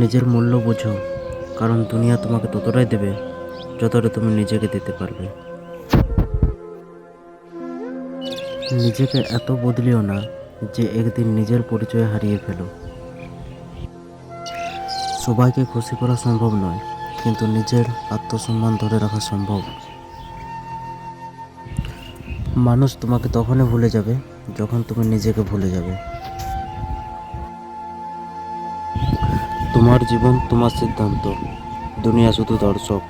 নিজের মূল্য বোঝো, কারণ দুনিয়া তোমাকে ততটাই দেবে যতটা তুমি নিজেকে দিতে পারবে। নিজেকে এত বদলিও না যে একদিন নিজের পরিচয় হারিয়ে ফেলো। সবাইকে খুশি করা সম্ভব নয়, কিন্তু নিজের আত্মসম্মান ধরে রাখা সম্ভব। মানুষ তোমাকে তখনই ভুলে যাবে যখন তুমি নিজেকে ভুলে যাবে। তোমার জীবন তোমার সিদ্ধান্ত, দুনিয়া শুধু দর্শক।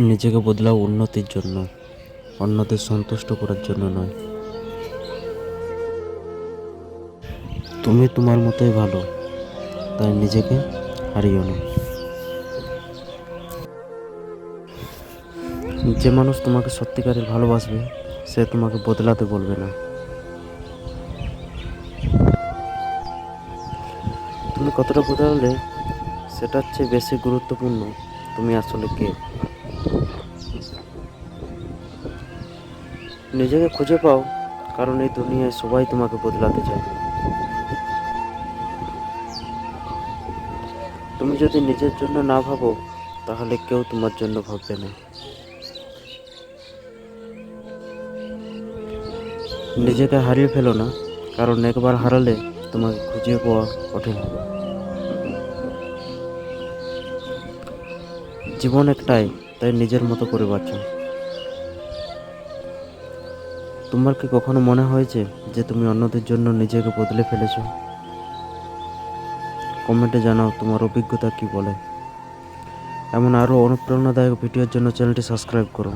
নিজেকে বদলাও উন্নতির জন্য, অন্যদের সন্তুষ্ট করার জন্য নয়। তুমি তোমার মতোই ভালো, তাই নিজেকে হারিও না। যে মানুষ তোমাকে সত্যিকারের ভালোবাসবে সে তোমাকে বদলাতে বলবে না। তুমি কতটা বদলালে সেটার চেয়ে বেশি গুরুত্বপূর্ণ তুমি আসলে কে। নিজেকে খুঁজে পাও, কারণ এই দুনিয়ায় সবাই তোমাকে বদলাতে চায়। তুমি যদি নিজের জন্য না ভাবো, তাহলে কেউ তোমার জন্য ভাববে না। নিজেকে হারিয়ে ফেলো না, কারণ একবার হারালে তোমাকে খুঁজে পাওয়া কঠিন হবে। জীবন একটাই, তাই নিজের মতো করে বাঁচো। তোমার কি কখনো মনে হয়েছে যে তুমি অন্যদের জন্য নিজেকে বদলে ফেলেছো? কমেন্টে জানাও তোমার অভিজ্ঞতা কি বলে। এমন আরও অনুপ্রেরণাদায়ক ভিডিওর জন্য চ্যানেলটি সাবস্ক্রাইব করো।